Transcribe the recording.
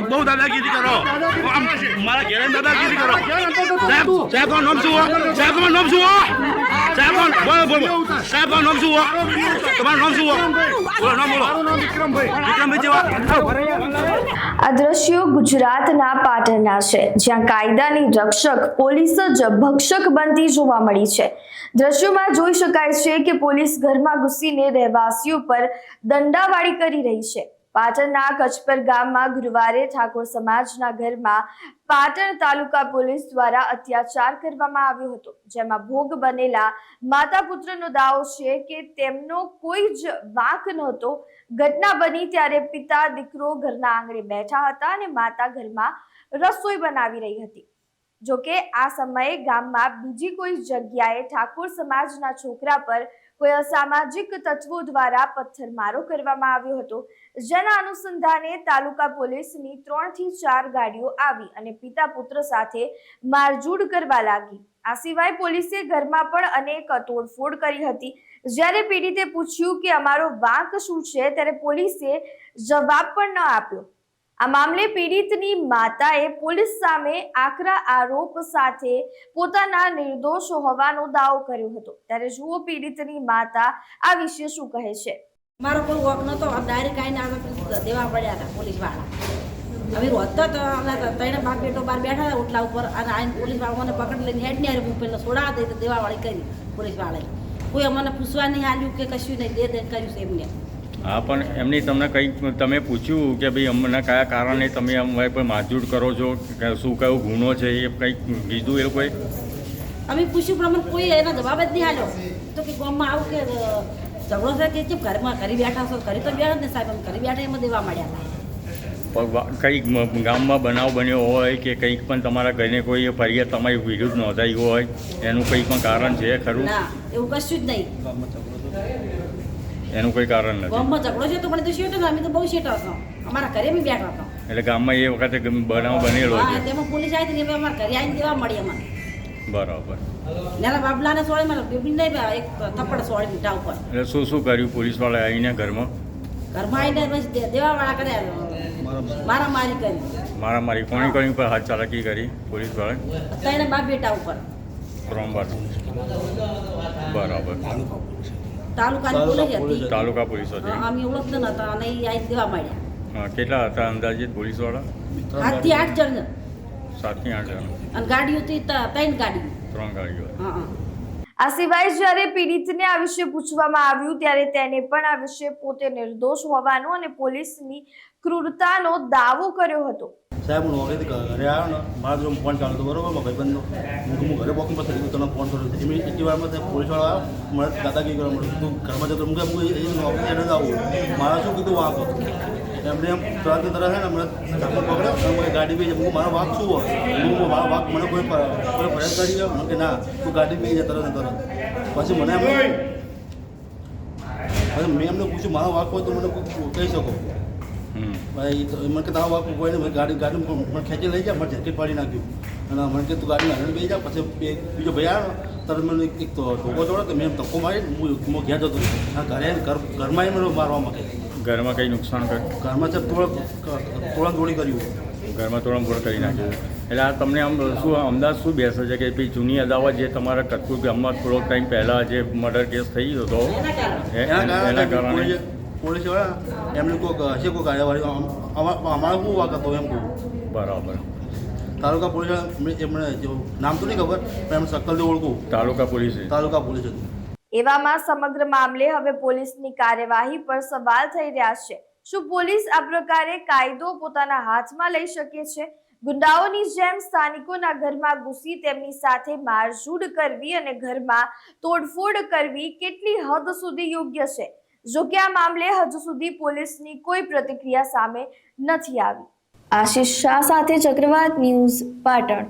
બહુ દાદાગીરી કરો. મારા ઘેર દાદાગીરી કરો. સાહેબ નામ શું? સાહેબ નામ શું? સાહેબ બોલો સાહેબ નામ શું? તમારું નામ શું? બોલો નામ બોલો. વિક્રમભાઈ જેવા. આ દ્રશ્યો ગુજરાતના પાટણના છે, જ્યાં કાયદાની રક્ષક પોલીસ જ ભક્ષક બનતી જોવા મળી છે. દ્રશ્યોમાં જોઈ શકાય છે કે પોલીસ ઘરમાં ઘૂસીને રહેવાસીઓ પર દંડાવાળી કરી રહી છે. પાટણના કચપર ગામમાં ગુરુવારે ઠાકોર સમાજના ઘરમાં પાટણ તાલુકા પોલીસ દ્વારા અત્યાચાર કરવામાં આવ્યો હતો, જેમાં ભોગ બનેલા માતા પુત્રનો દાવો છે કે તેમનો કોઈ જ વાંક નહોતો. ઘટના બની ત્યારે પિતા દીકરો ઘરના આંગણે બેઠા હતા અને માતા ઘરમાં રસોઈ બનાવી રહી હતી. જોકે આ સમયે ગામમાં બીજી કોઈ જગ્યાએ ઠાકોર સમાજના છોકરા પર કોઈ અસામાજિક તત્વો દ્વારા પથ્થરમારો કરવામાં આવ્યો હતો, જેના અનુસંધાને તાલુકા પોલીસની 3 થી 4 ગાડીઓ આવી અને પિતા પુત્ર સાથે મારઝૂડ કરવા લાગી. આ સિવાય પોલીસે ઘરમાં પણ અનેક તોડફોડ કરી હતી. જ્યારે પીડિતે પૂછ્યું કે અમારો વાંક શું છે, ત્યારે પોલીસે જવાબ પણ ન આપ્યો. આ મામલે પીડિતની માતાએ પોલીસ સામે આકરા આરોપ સાથે પોતાના નિર્દોષ હોવાનો દાવો કર્યો હતો. ત્યારે જુઓ પીડિતની માતા આ વિશે શું કહે છે. મારો કોઈ વોક નતો, ડાયરેક્ટ આવીને આગળ દેવા પડ્યા હતા પોલીસવાળા. અમે રોજતા તો ત્રણે બાપ બેટો બહાર બેઠા હતા ઓટલા ઉપર, અને આવીને પોલીસવાળા મને પકડી લઈને હેડ ને હું પહેલાં છોડા દઈ તો દેવાવાળી કરી પોલીસવાળાએ. કોઈ અમને પૂછવા નહીં આવ્યું કે કશું નહીં, દે કર્યું છે એમને. હા, પણ એમની તમને કંઈક તમે પૂછ્યું કે ભાઈ અમને કયા કારણે તમે અમારી પર મારઝૂડ કરો છો, શું કયો ગુનો છે, એ કંઈક કીધું એ લોકોએ? અમે પૂછ્યું પણ અમને કોઈ એનો જવાબ જ નહીં આવ્યો. તો કે ગામમાં આવું કે ઝઘડો છે કે કેમ ઘરમાં ઘરે બેઠા છો? ઘરે તો બેઠા જ ને સાહેબ, અમે ઘરે બેઠા એમાં દેવા મળ્યા હતા. કંઈક ગામમાં બનાવ બન્યો હોય કે કંઈક પણ તમારા ઘરે કોઈ ફરિયાદ તમારી વિરુદ્ધ નોંધાઈ હોય, એનું કંઈ પણ કારણ છે ખરું? ના, એવું કશું જ નહીં. એનું કોઈ કારણ નથી. ગામમાં ઝઘડો છે તો પણ તો શેઠ અમે તો બહુ શેઠ હતો, અમારા ઘરે બી બેઠા હતા. એટલે ગામમાં એ વખતે બનાવ બનેલો છે. તેમાં પોલીસ આવી હતી, અમારા ઘરે આવીને દેવા મળી અમારે. બરાબર. નાના બાબલાને સોળી મને બેબી નહીં, એક થપ્પડ સોળી મીઠા ઉપર. એટલે શું શું કર્યું પોલીસવાળા આવીને ઘરમાં? ઘરમાં આવીને પછી દેવાવાળા કર્યા, મારામારી કરી. મારામારી કોની ઉપર હાથ ચાલાકી કરી પોલીસવાળાએ? ત્રણે બાપ બેટા ઉપર. 3 વાર. બરાબર. તાલુકાની પોલીસ હતી. તાલુકા પોલીસ હતી. અમે ઓળખતા નતા અને એ આવીને દેવા માંડ્યા. હા, કેટલા હતા અંદાજિત પોલીસવાળા? 7 થી 8 જણ. 7 થી 8 જણ. અને ગાડીઓ હતી 3 ગાડીઓ. 3 ગાડીઓ. હા. આ સિવાય જ્યારે પીડિતને આ વિશે પૂછવામાં આવ્યું ત્યારે તેને પણ આ વિશે પોતે નિર્દોષ હોવાનો અને પોલીસની ક્રૂરતાનો દાવો કર્યો હતો. સાહેબ, હું નોકરીથી ઘરે આવ્યો ને, મારા જો ફોન ચાલુ હતો બરોબર, ભાઈબંધનો. હું ઘરે વોકિંગ પર થઈ ગયું, તને ફોન કર્યો. એમ એટલી વારમાં પોલીસવાળા આવ્યો, મને દાદાગીરી કરવા મળ્યું. તું ઘરમાં જતો હું નોકરી એને જ આવું. મારા શું કીધું વાંક હતો એમને, એમ તરત છે ને મને પકડ્યો અને ગાડી બી હું મારો વાંક શું હોય, હું મારો વાંક મને કોઈ ફરિયાદ કરી ગયો કે ના તું ગાડી બી જાય તરત. પછી મને એમ પછી મેં એમને પૂછ્યું મારો વાંક હોય તો મને કહી શકો. ભાઈ મને કે તારો વાંક હોય ને ગાડી મને ખેંચી લઈ જાય, મને જેકેટ પાડી નાખ્યું અને મને કે તું ગાડી હારે બેસી જા. પછી બીજો ભાઈ આવ્યો તરત મને એક ધોકો ચોડો તો મેં ધક્કો મારી હું ઘેર જતો ઘરમાં મને મારવા માંગે. ઘરમાં કંઈ નુકસાન કર્યું? ઘરમાં છે તોડાતોડી કર્યું. ઘરમાં તોડફોડ કરી નાખ્યું. એટલે આ તમને આમ શું અંદાજ શું બેસે છે કે ભાઈ જૂની અદાવત જે તમારા કતપુર ગામમાં થોડોક ટાઈમ પહેલાં જે મર્ડર કેસ થઈ ગયો હતો એના કારણે પોલીસવાળા એમને કોઈક હશે કોઈ કાર્યવાહી અમારા શું વાંક હતો એમ કહું. બરાબર. તાલુકા પોલીસ એમને નામ તો નહીં ખબર પણ એમને સક્કલથી ઓળખું. તાલુકા પોલીસ હતું. એવામાં સમગ્ર મામલે હવે પોલીસની કાર્યવાહી પર સવાલ થઈ રહ્યા છે. શું પોલીસ આ પ્રકારે કાયદો પોતાના હાથમાં લઈ શકે છે? ગુંડાઓની જેમ સ્થાનિકોના ઘરમાં ઘૂસી તેમની સાથે મારઝૂડ કરવી અને ઘરમાં તોડફોડ કરવી કેટલી હદ સુધી યોગ્ય છે? જો કે આ મામલે હજુ સુધી પોલીસની કોઈ પ્રતિક્રિયા સામે નથી આવી. આશિષ શાહ સાથે ચક્રવાત ન્યૂઝ, પાટણ.